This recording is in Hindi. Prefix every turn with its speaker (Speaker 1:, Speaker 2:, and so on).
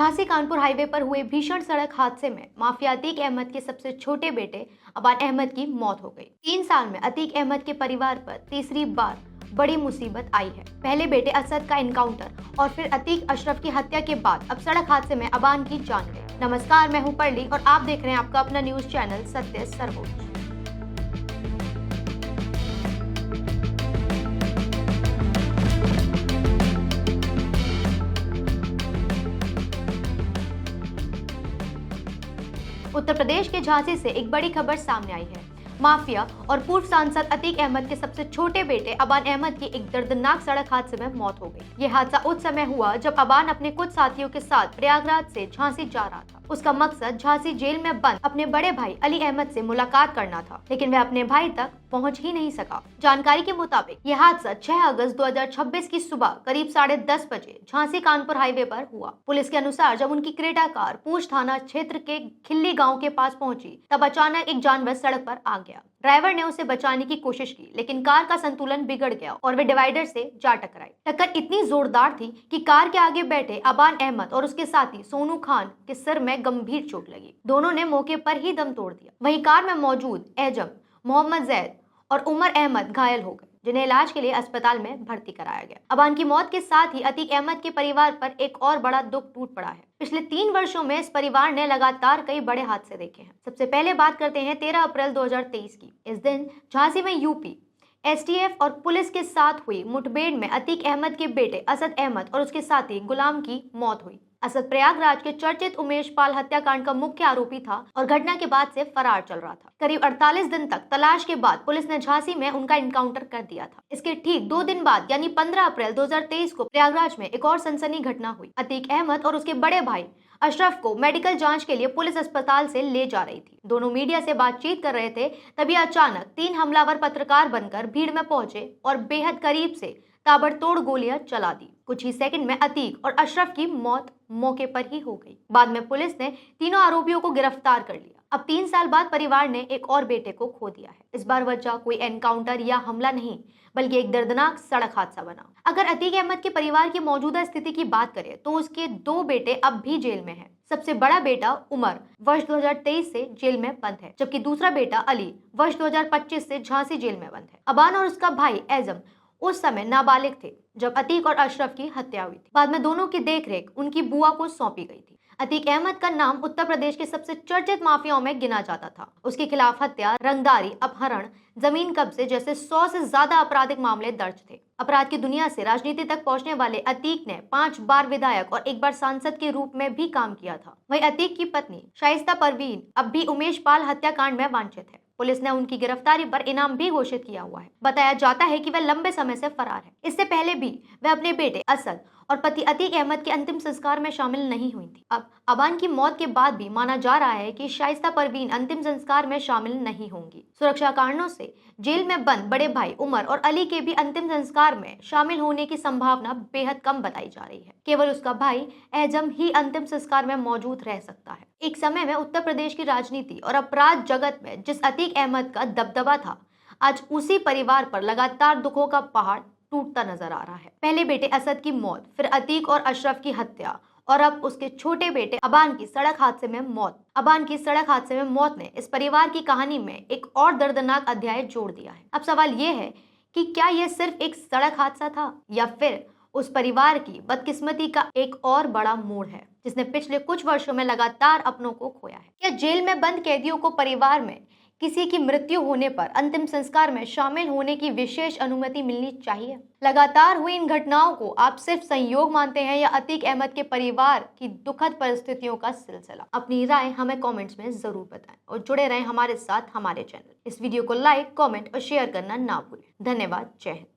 Speaker 1: झांसी कानपुर हाईवे पर हुए भीषण सड़क हादसे में माफिया अतीक अहमद के सबसे छोटे बेटे अबान अहमद की मौत हो गई। 3 साल में अतीक अहमद के परिवार पर तीसरी बार बड़ी मुसीबत आई है। पहले बेटे असद का एनकाउंटर और फिर अतीक अशरफ की हत्या के बाद अब सड़क हादसे में अबान की जान गई। नमस्कार, मैं हूं परली और आप देख रहे हैं आपका अपना न्यूज चैनल सत्य सर्वोच्च। उत्तर प्रदेश के झांसी से एक बड़ी खबर सामने आई है। माफिया और पूर्व सांसद अतीक अहमद के सबसे छोटे बेटे अबान अहमद की एक दर्दनाक सड़क हादसे में मौत हो गई। ये हादसा उस समय हुआ जब अबान अपने कुछ साथियों के साथ प्रयागराज से झांसी जा रहा था। उसका मकसद झांसी जेल में बंद अपने बड़े भाई अली अहमद से मुलाकात करना था, लेकिन वह अपने भाई तक पहुंच ही नहीं सका। जानकारी के मुताबिक यह हादसा 6 अगस्त 2026 की सुबह करीब 10:30 बजे झांसी कानपुर हाईवे पर हुआ। पुलिस के अनुसार जब उनकी क्रेटा कार पूंछ थाना क्षेत्र के खिल्ली गांव के पास पहुंची, तब अचानक एक जानवर सड़क पर आ गया। ड्राइवर ने उसे बचाने की कोशिश की, लेकिन कार का संतुलन बिगड़ गया और वे डिवाइडर से जा टकराई। टक्कर इतनी जोरदार थी कि कार के आगे बैठे अबान अहमद और उसके साथी सोनू खान के सिर में गंभीर चोट लगी। दोनों ने मौके पर ही दम तोड़ दिया। वहीं कार में मौजूद एजम, मोहम्मद जैद और उमर अहमद घायल हो गए, जिन्हें इलाज के लिए अस्पताल में भर्ती कराया गया। अबान की मौत के साथ ही अतीक अहमद के परिवार पर एक और बड़ा दुख टूट पड़ा है। पिछले 3 वर्षों में इस परिवार ने लगातार कई बड़े हादसे देखे हैं। सबसे पहले बात करते हैं 13 अप्रैल 2023 की। इस दिन झांसी में यूपी एसटीएफ और पुलिस के साथ हुई मुठभेड़ में अतीक अहमद के बेटे असद अहमद और उसके साथी गुलाम की मौत हुई। असद प्रयागराज के चर्चित उमेश पाल हत्याकांड का मुख्य आरोपी था और घटना के बाद से फरार चल रहा था। करीब 48 दिन तक तलाश के बाद पुलिस ने झांसी में उनका एनकाउंटर कर दिया था। इसके ठीक 2 दिन बाद यानी 15 अप्रैल 2023 को प्रयागराज में एक और सनसनी घटना हुई। अतीक अहमद और उसके बड़े भाई अशरफ को मेडिकल जांच के लिए पुलिस अस्पताल से ले जा रही थी। दोनों मीडिया से बातचीत कर रहे थे, तभी अचानक 3 हमलावर पत्रकार बनकर भीड़ में पहुंचे और बेहद करीब से ताबड़तोड़ गोलियां चला दी। कुछ ही सेकंड में अतीक और अशरफ की मौत मौके पर ही हो गई। बाद में पुलिस ने तीनों आरोपियों को गिरफ्तार कर लिया। अब 3 साल बाद परिवार ने एक और बेटे को खो दिया है। इस बार वजह कोई एनकाउंटर या हमला नहीं, बल्कि एक दर्दनाक सड़क हादसा बना। अगर अतीक अहमद के परिवार की मौजूदा स्थिति की बात करें तो उसके 2 बेटे अब भी जेल में हैं। सबसे बड़ा बेटा उमर वर्ष 2023 से जेल में बंद है, जबकि दूसरा बेटा अली वर्ष 2025 से झांसी जेल में बंद है। अबान और उसका भाई एजम उस समय नाबालिग थे जब अतीक और अशरफ की हत्या हुई थी। बाद में दोनों की देखरेख उनकी बुआ को सौंपी गई थी। अतीक अहमद का नाम उत्तर प्रदेश के सबसे चर्चित माफियाओं में गिना जाता था। उसके खिलाफ हत्या, रंगदारी, अपहरण, जमीन कब्जे जैसे 100 से ज्यादा आपराधिक मामले दर्ज थे। अपराध की दुनिया से राजनीति तक पहुंचने वाले अतीक ने 5 बार विधायक और 1 बार सांसद के रूप में भी काम किया था। वहीं अतीक की पत्नी शाइस्ता परवीन अब भी उमेश पाल हत्याकांड में वांछित है। पुलिस ने उनकी गिरफ्तारी पर इनाम भी घोषित किया हुआ है। बताया जाता है कि वह लंबे समय से फरार है। इससे पहले भी वह अपने बेटे असद और पति अतीक अहमद के अंतिम संस्कार में शामिल नहीं हुई थी। अब अबान की मौत के बाद भी माना जा रहा है कि शाइस्ता परवीन अंतिम संस्कार में शामिल नहीं होंगी। सुरक्षा कारणों से जेल में बंद बड़े भाई उमर और अली के भी अंतिम संस्कार में शामिल होने की संभावना बेहद कम बताई जा रही है। केवल उसका भाई एजम ही अंतिम संस्कार में मौजूद रह सकता है। एक समय में उत्तर प्रदेश की राजनीति और अपराध जगत में जिस अतीक अहमद का दबदबा था, आज उसी परिवार पर लगातार दुखों का पहाड़ टूटता नजर आ रहा है। पहले बेटे असद की मौत, फिर अतीक और अशरफ की हत्या और अब उसके छोटे बेटे अबान की सड़क हादसे में मौत। अबान की सड़क हादसे में मौत ने इस परिवार की कहानी में एक और दर्दनाक अध्याय जोड़ दिया है। अब सवाल ये है कि क्या यह सिर्फ एक सड़क हादसा था या फिर उस परिवार की बदकिस्मती का एक और बड़ा मोड़ है, जिसने पिछले कुछ वर्षों में लगातार अपनों को खोया है। क्या जेल में बंद कैदियों को परिवार में किसी की मृत्यु होने पर अंतिम संस्कार में शामिल होने की विशेष अनुमति मिलनी चाहिए? लगातार हुई इन घटनाओं को आप सिर्फ संयोग मानते हैं या अतीक अहमद के परिवार की दुखद परिस्थितियों का सिलसिला? अपनी राय हमें कमेंट्स में जरूर बताएं और जुड़े रहें हमारे साथ हमारे चैनल। इस वीडियो को लाइक, कमेंट और शेयर करना ना भूलें। धन्यवाद। जय हिंद।